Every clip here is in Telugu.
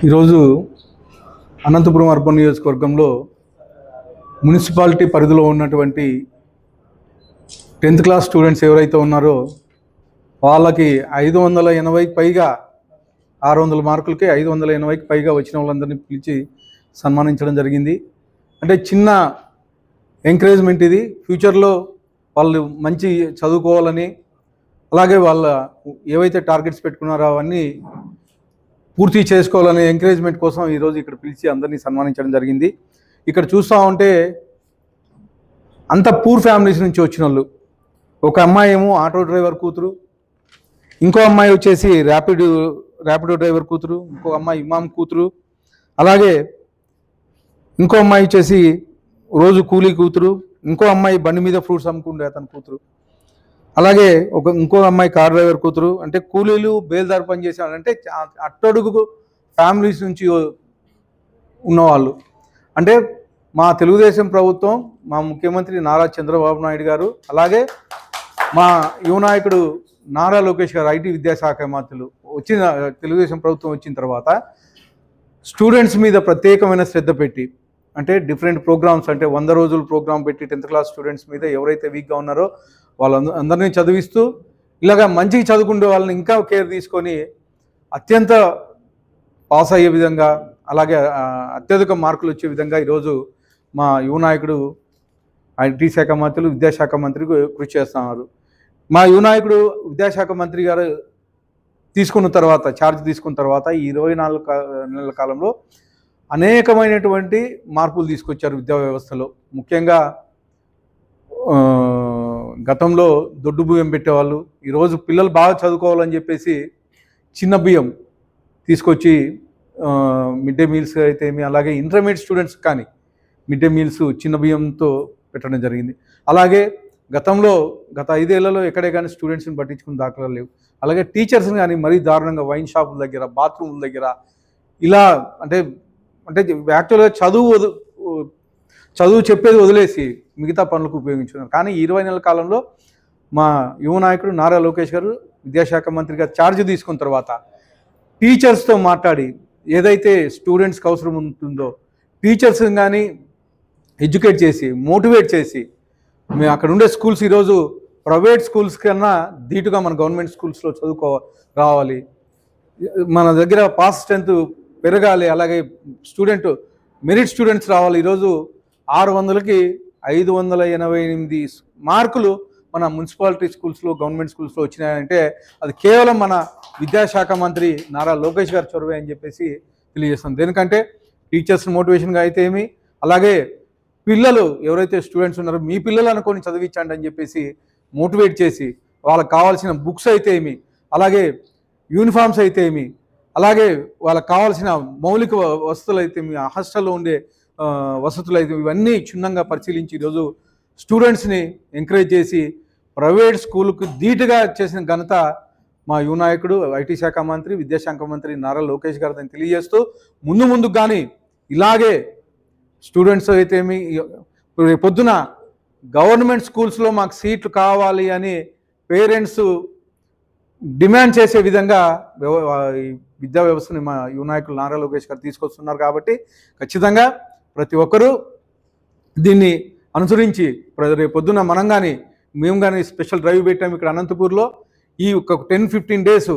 ఈరోజు అనంతపురం అర్బన్ నియోజకవర్గంలో మున్సిపాలిటీ పరిధిలో ఉన్నటువంటి 10th క్లాస్ స్టూడెంట్స్ ఎవరైతే ఉన్నారో వాళ్ళకి 580కి పైగా 600 మార్కులకి 580కి పైగా వచ్చిన వాళ్ళందరినీ పిలిచి సన్మానించడం జరిగింది. అంటే చిన్న ఎంకరేజ్మెంట్ ఇది. ఫ్యూచర్లో వాళ్ళు మంచి చదువుకోవాలని, అలాగే వాళ్ళ ఏవైతే టార్గెట్స్ పెట్టుకున్నారో అవన్నీ పూర్తి చేసుకోవాలనే ఎంకరేజ్మెంట్ కోసం ఈరోజు ఇక్కడ పిలిచి అందరినీ సన్మానించడం జరిగింది. ఇక్కడ చూస్తూ ఉంటే అంత పూర్ ఫ్యామిలీస్ నుంచి వచ్చిన వాళ్ళు, ఒక అమ్మాయి ఏమో ఆటో డ్రైవర్ కూతురు, ఇంకో అమ్మాయి వచ్చేసి ర్యాపిడో డ్రైవర్ కూతురు, ఇంకో అమ్మాయి ఇమాం కూతురు, అలాగే ఇంకో అమ్మాయి వచ్చేసి రోజు కూలీ కూతురు, ఇంకో అమ్మాయి బండి మీద ఫ్రూట్స్ అమ్ముకుంటే అతని కూతురు, అలాగే ఇంకో అమ్మాయి కార్ డ్రైవర్ కూతురు. అంటే కూలీలు బేల్దారు పని చేసేవాళ్ళంటే అట్టడుగు ఫ్యామిలీస్ నుంచి ఉన్నవాళ్ళు. అంటే మా తెలుగుదేశం ప్రభుత్వం, మా ముఖ్యమంత్రి నారా చంద్రబాబు నాయుడు గారు, అలాగే మా యువ నాయకుడు నారా లోకేష్ గారు ఐటీ విద్యాశాఖ మంత్రులు తెలుగుదేశం ప్రభుత్వం వచ్చిన తర్వాత స్టూడెంట్స్ మీద ప్రత్యేకమైన శ్రద్ధ పెట్టి, అంటే డిఫరెంట్ ప్రోగ్రామ్స్, అంటే 100 రోజుల ప్రోగ్రామ్ పెట్టి 10th క్లాస్ స్టూడెంట్స్ మీద ఎవరైతే వీక్గా ఉన్నారో వాళ్ళందరినీ చదివిస్తూ, ఇలాగా మంచిగా చదువుకునే వాళ్ళని ఇంకా కేర్ తీసుకొని అత్యంత పాస్ అయ్యే విధంగా, అలాగే అత్యధిక మార్కులు వచ్చే విధంగా ఈరోజు మా యువ నాయకుడు ఐటీ శాఖ మంత్రులు, విద్యాశాఖ మంత్రి కృషి చేస్తున్నారు. మా యువ నాయకుడు విద్యాశాఖ మంత్రి గారు ఛార్జ్ తీసుకున్న తర్వాత ఈ 24 నెలల కాలంలో అనేకమైనటువంటి మార్పులు తీసుకొచ్చారు విద్యా వ్యవస్థలో. ముఖ్యంగా గతంలో దొడ్డు బియ్యం పెట్టేవాళ్ళు, ఈరోజు పిల్లలు బాగా చదువుకోవాలని చెప్పేసి చిన్న బియ్యం తీసుకొచ్చి మిడ్ డే మీల్స్ అయితే అలాగే ఇంటర్మీడియట్ స్టూడెంట్స్ కానీ మిడ్ డే మీల్స్ చిన్న బియ్యంతో పెట్టడం జరిగింది. అలాగే గత 5 ఏళ్లలో ఎక్కడే కానీ స్టూడెంట్స్ని పట్టించుకుని దాఖలాలు లేవు. అలాగే టీచర్స్ని కానీ మరీ దారుణంగా వైన్ షాపుల దగ్గర, బాత్రూమ్ల దగ్గర ఇలా అంటే యాక్చువల్గా చదువు చెప్పేది వదిలేసి మిగతా పనులకు ఉపయోగించుకున్నారు. కానీ 20 నెలల కాలంలో మా యువ నాయకుడు నారా లోకేష్ గారు విద్యాశాఖ మంత్రిగా ఛార్జ్ తీసుకున్న తర్వాత టీచర్స్తో మాట్లాడి ఏదైతే స్టూడెంట్స్కి అవసరం ఉంటుందో టీచర్స్ని కానీ ఎడ్యుకేట్ చేసి, మోటివేట్ చేసి, మేము అక్కడ ఉండే స్కూల్స్ ఈరోజు ప్రైవేట్ స్కూల్స్ కన్నా ధీటుగా మన గవర్నమెంట్ స్కూల్స్లో రావాలి, మన దగ్గర పాస్ స్ట్రెంత్ పెరగాలి, అలాగే మెరిట్ స్టూడెంట్స్ రావాలి. ఈరోజు 600కి 588 మార్కులు మన మున్సిపాలిటీ స్కూల్స్లో, గవర్నమెంట్ స్కూల్స్లో వచ్చినాయంటే అది కేవలం మన విద్యాశాఖ మంత్రి నారా లోకేష్ గారి చొరవే అని చెప్పేసి తెలియజేస్తాం. దేనికంటే టీచర్స్ మోటివేషన్గా అయితే ఏమి, అలాగే పిల్లలు ఎవరైతే స్టూడెంట్స్ ఉన్నారో మీ పిల్లలు అనుకొని చదివించండి అని చెప్పేసి మోటివేట్ చేసి, వాళ్ళకి కావాల్సిన బుక్స్ అయితే ఏమి, అలాగే యూనిఫామ్స్ అయితే ఏమి, అలాగే వాళ్ళకి కావాల్సిన మౌలిక వసతులు అయితే హాస్టల్లో ఉండే వసతులు అయితే ఇవన్నీ క్షుణ్ణంగా పరిశీలించి ఈరోజు స్టూడెంట్స్ని ఎంకరేజ్ చేసి ప్రైవేట్ స్కూల్కు ధీటుగా చేసిన ఘనత మా యువ నాయకుడు ఐటీ శాఖ మంత్రి, విద్యాశాఖ మంత్రి నారా లోకేష్ గారు అని తెలియజేస్తూ, ముందు కానీ ఇలాగే స్టూడెంట్స్ అయితే పొద్దున గవర్నమెంట్ స్కూల్స్లో మాకు సీట్లు కావాలి అని పేరెంట్స్ డిమాండ్ చేసే విధంగా విద్యా వ్యవస్థని మా యువ నాయకులు నారా లోకేష్ గారు తీసుకొస్తున్నారు. కాబట్టి ఖచ్చితంగా ప్రతి ఒక్కరూ దీన్ని అనుసరించి రేపు పొద్దున మేము కానీ స్పెషల్ డ్రైవ్ పెట్టాము ఇక్కడ అనంతపూర్లో. ఈ ఒక 10-15 డేస్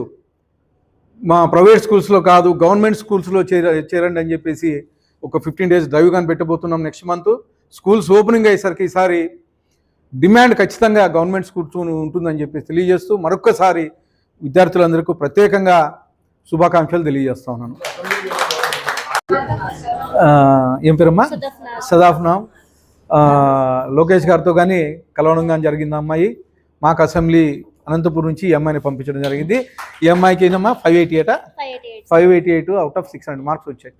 మా ప్రైవేట్ స్కూల్స్లో కాదు గవర్నమెంట్ స్కూల్స్లో చేరండి అని చెప్పేసి ఒక 15 డేస్ డ్రైవ్ కానీ పెట్టబోతున్నాం. నెక్స్ట్ మంత్ స్కూల్స్ ఓపెనింగ్ అయ్యేసరికి ఈసారి డిమాండ్ ఖచ్చితంగా గవర్నమెంట్ స్కూల్స్ ఉంటుందని చెప్పేసి తెలియజేస్తూ మరొక్కసారి విద్యార్థులందరికీ ప్రత్యేకంగా శుభాకాంక్షలు తెలియజేస్తా ఉన్నాను. ఏం పేరమ్మా? సదాఫ్నా. లోకేష్ గారితో కానీ కలవడం కానీ జరిగింది. అమ్మాయి మాకు అసెంబ్లీ అనంతపురం నుంచి ఈ అమ్మాయిని పంపించడం జరిగింది. ఈ అమ్మాయికి ఏంటమ్మా 588 అవుట్ ఆఫ్ 600 మార్క్స్ వచ్చాయి.